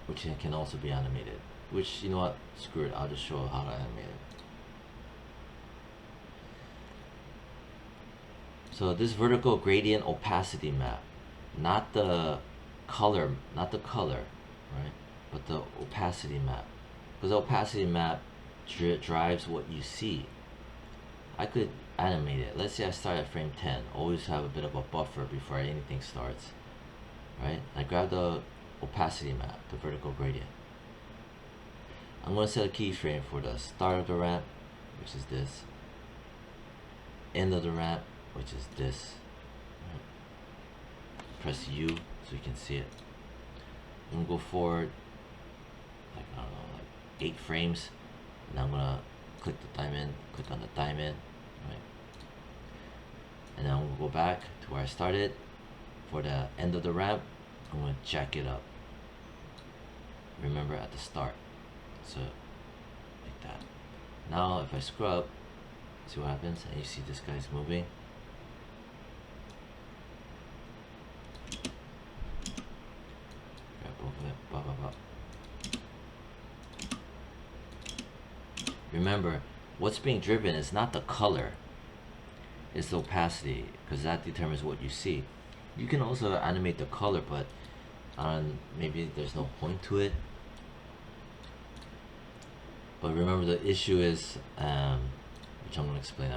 which can also be animated. Which, you know what, screw it, I'll just show how to animate it. So this vertical gradient opacity map, not the color, right? But the opacity map, because the opacity map drives what you see. I could animate it. Let's say I start at frame 10. Always have a bit of a buffer before anything starts, right? I grab the opacity map, the vertical gradient. I'm going to set a keyframe for the start of the ramp, which is this, end of the ramp, which is this. Right? Press U so you can see it. I'm going to go forward, like, I don't know, like 8 frames. And I'm going to click the diamond, click on the diamond, right? And then I'm going to go back to where I started. For the end of the ramp, I'm going to jack it up. Remember, at the start. So, like that. Now, if I scrub, see what happens? And you see this guy's moving. Grab both of it. Blah, blah, blah. Remember, what's being driven is not the color, it's the opacity, because that determines what you see. You can also animate the color, but maybe there's no point to it. But remember, the issue is, which I'm going to explain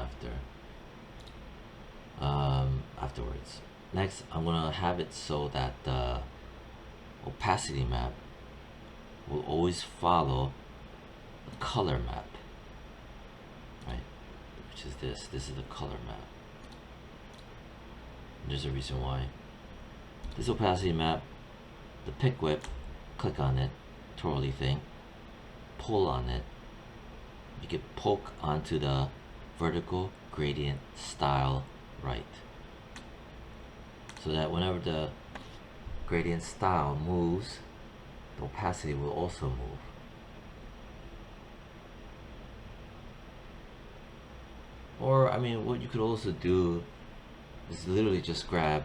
afterwards. Next, I'm going to have it so that the opacity map will always follow the color map, right? Which is this. This is the color map. And there's a reason why. This opacity map, the pick whip, click on it, twirly thing, pull on it. You can poke onto the vertical gradient style right, so that whenever the gradient style moves, the opacity will also move. Or, I mean, what you could also do is literally just grab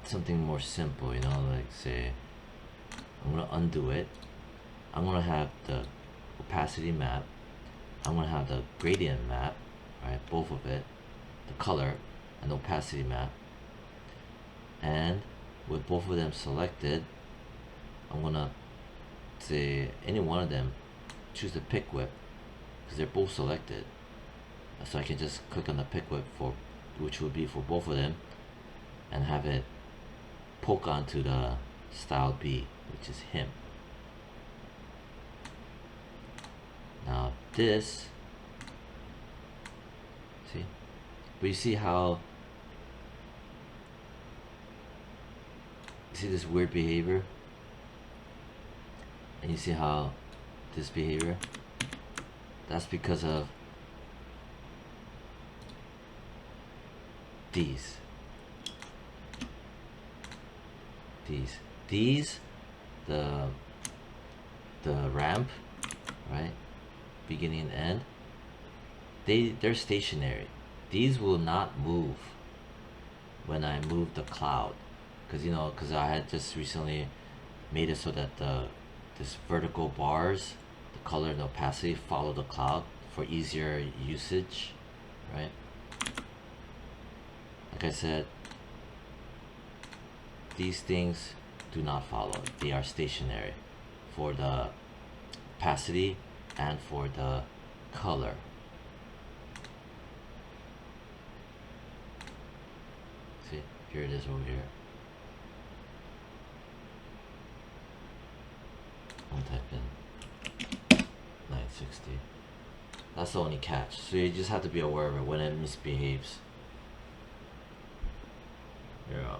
something more simple, you know, like say, I'm gonna undo it. I'm gonna have the opacity map. I'm gonna have the gradient map, right? Both of it, the color and the opacity map. And with both of them selected, I'm gonna say any one of them, choose the pick whip, because they're both selected. So I can just click on the pick whip for, which would be for both of them, and have it poke onto the style B, which is him. Now this, see, but you see how, you see this weird behavior, and you see how this behavior, that's because of these, the ramp, right, beginning and end, they're stationary. These will not move when I move the cloud, because I had just recently made it so that this vertical bars, the color and opacity, follow the cloud for easier usage, right? Like I said, these things do not follow. They are stationary for the opacity and for the color. See, here it is over here. I'll type in 960. That's the only catch. So you just have to be aware of it when it misbehaves. Yeah.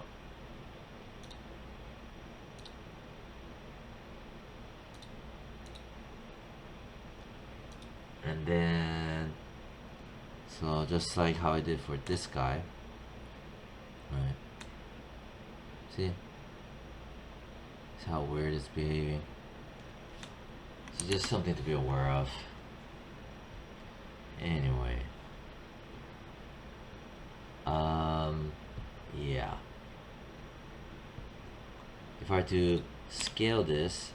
And then, so just like how I did for this guy, right? See how weird it's behaving. So just something to be aware of. Anyway, yeah. If I were to scale this,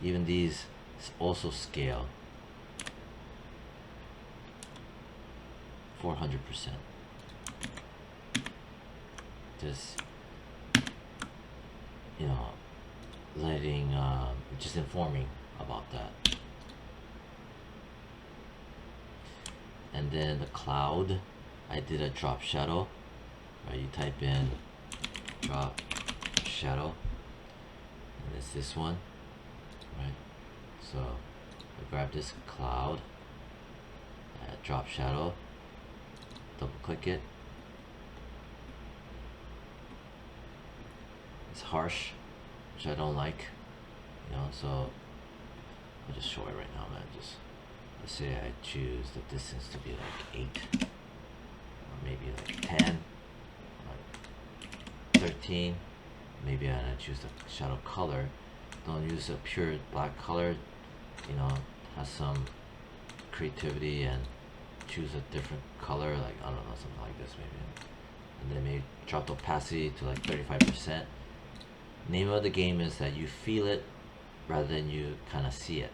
Even these also scale 400%. Just, you know, letting, just informing about that. And then the cloud, I did a drop shadow. Right, you type in drop shadow, and it's this one, right? So I grab this cloud, drop shadow, double click it. It's harsh, which I don't like, you know, so I'll just show it right now, man. Just, let's say I choose the distance to be like 8, or maybe like 10, like 13. Maybe I choose the shadow color. Don't use a pure black color, you know, have some creativity and choose a different color, like, I don't know, something like this maybe. And then maybe drop the opacity to like 35%. Name of the game is that you feel it rather than you kind of see it.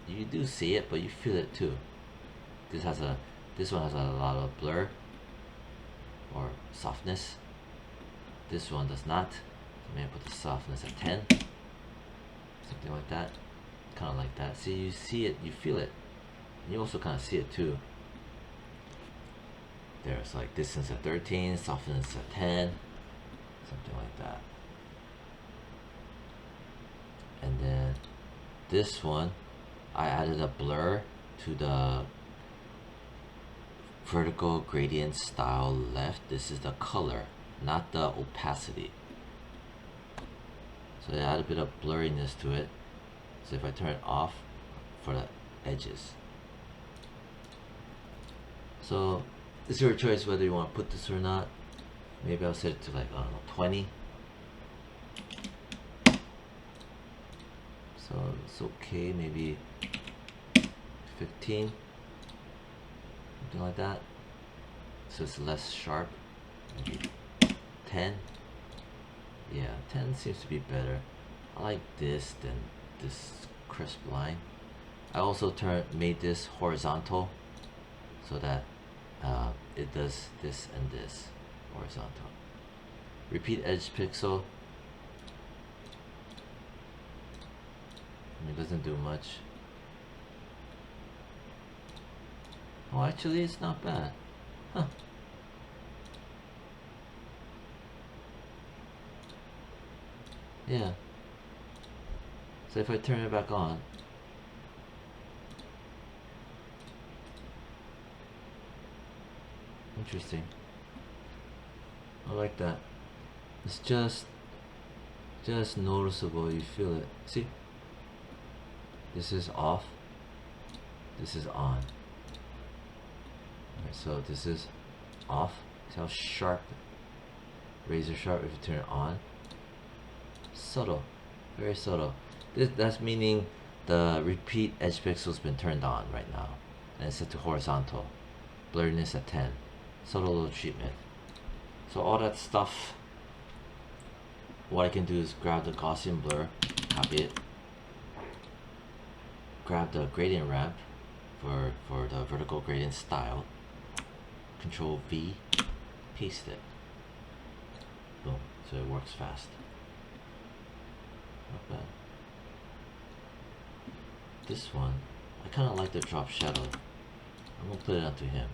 You do see it, but you feel it too. This one has a lot of blur or softness. This one does not. So maybe put the softness at 10, something like that, kind of like that. See, you see it, you feel it, and you also kind of see it too. There's like distance at 13, softness at 10, something like that. And then this one, I added a blur to the vertical gradient style left. This is the color, not the opacity. So I add a bit of blurriness to it. So if I turn it off for the edges. So it's your choice whether you want to put this or not. Maybe I'll set it to like, I don't know, 20. So it's okay, maybe 15, something like that. So it's less sharp, maybe 10. Yeah, 10 seems to be better. I like this than this crisp line. I also made this horizontal so that it does this and this horizontal. Repeat edge pixel. It doesn't do much. Oh, actually, it's not bad. Huh. Yeah. So if I turn it back on, interesting. I like that. It's just noticeable. You feel it. See? This is off. This is on. Okay, so this is off. See how sharp, razor sharp if you turn it on. Subtle, very subtle. That's meaning the repeat edge pixel's been turned on right now, and it's set to horizontal. Blurriness at 10. Subtle little treatment. So all that stuff, what I can do is grab the Gaussian blur, copy it, grab the gradient ramp for the vertical gradient style, Control V, paste it. Boom. So it works fast. Not bad. This one, I kind of like the drop shadow. I'm gonna put it onto him.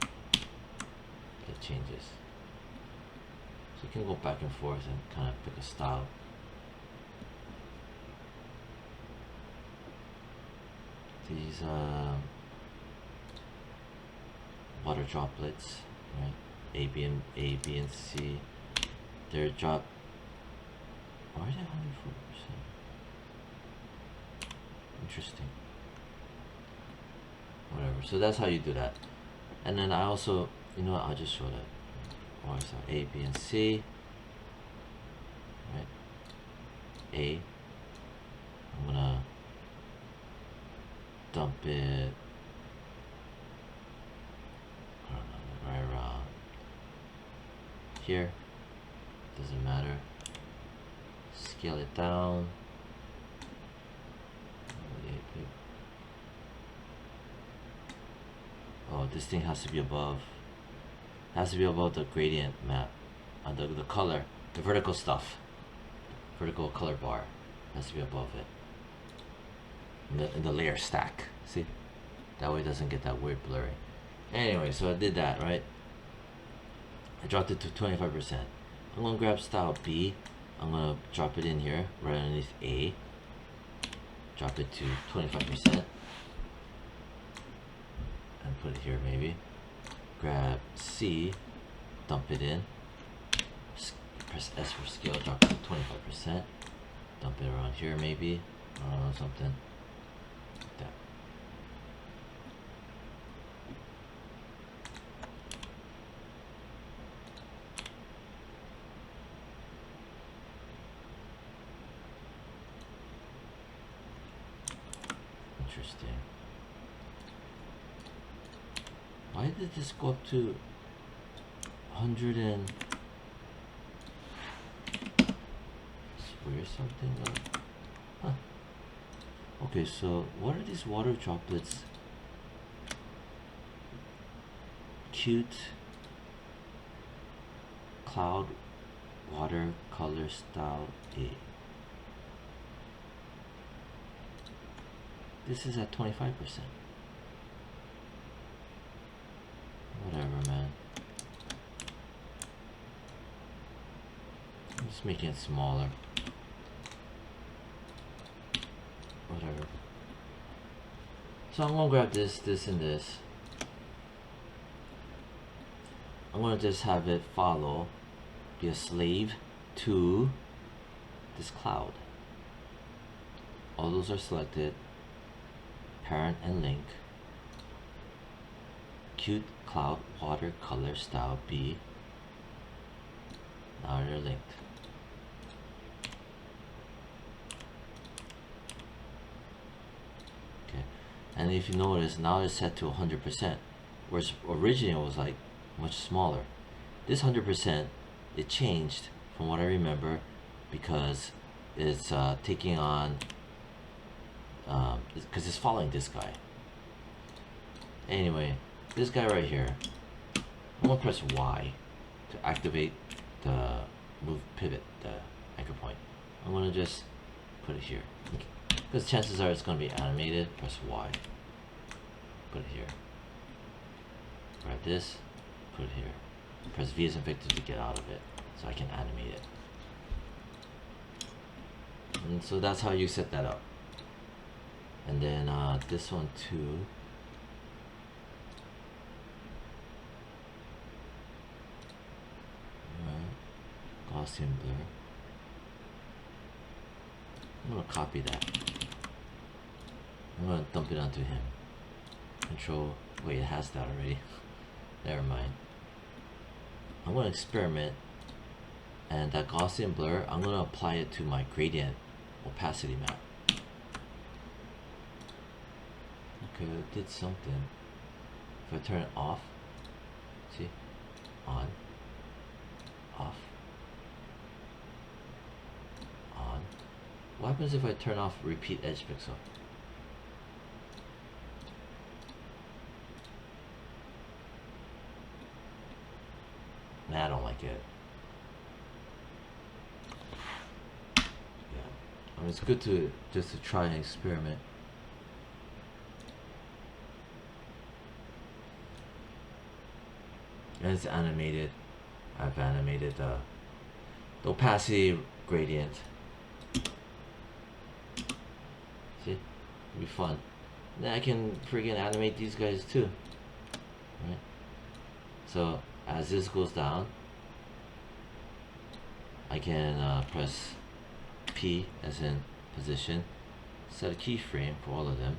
It changes. So you can go back and forth and kind of pick a style. These water droplets, right? A, B, and C. They're drop. Why are they 104%? Interesting. Whatever. So that's how you do that. And then I also, you know what? I'll just show that. Or so A, B, and C. Right. A. I'm gonna dump it. I don't know, right around here. Doesn't matter. Scale it down. Oh, this thing has to be above. Has to be above the gradient map. The color, the vertical stuff. Vertical color bar has to be above it. In the layer stack. See? That way it doesn't get that weird blurry. Anyway, so I did that, right? I dropped it to 25%. I'm gonna grab style B. I'm gonna drop it in here, right underneath A. Drop it to 25%. And put it here maybe. Grab C, dump it in. Press S for scale, drop it to 25%. Dump it around here maybe. I don't know, something like that. Interesting. Why did this go up to 100 and... It's weird something. Huh. Okay, so what are these water droplets? Cute cloud watercolor style A. This is at 25%. Whatever, man. I'm just making it smaller. Whatever. So I'm gonna grab this, this, and this. I'm gonna just have it follow, be a slave to this cloud. All those are selected. Parent and link. Cute cloud watercolor style B. Now they're linked. Okay, and if you notice, now it's set to 100%, whereas originally it was like much smaller. This 100%, it changed from what I remember because it's taking on, because it's following this guy. Anyway, this guy right here, I'm gonna press Y to activate the move pivot, the anchor point. I'm gonna just put it here because chances are it's gonna be animated. Press Y, put it here. Grab this, put it here. Press V as in Victor to get out of it so I can animate it. And so that's how you set that up. And then this one too. Gaussian blur. I'm gonna copy that. I'm gonna dump it onto him. Control. Wait, it has that already. Never mind. I'm gonna experiment, and that Gaussian blur, I'm gonna apply it to my gradient opacity map. Okay, it did something. If I turn it off, see, on, off, on. What happens if I turn off repeat edge pixel? Nah, I don't like it. Yeah, I mean, it's good to just to try and experiment. And it's animated. I've animated the opacity gradient. See, it'll be fun. Then I can freaking animate these guys too, right? So as this goes down, I can press P as in position, set a keyframe for all of them.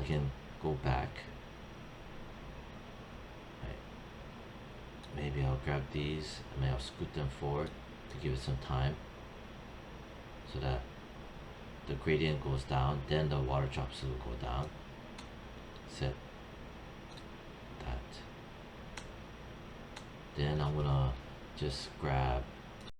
I can go back. Maybe I'll grab these and maybe I'll scoot them forward to give it some time so that the gradient goes down, then the water drops will go down. Set that. Then I'm gonna just grab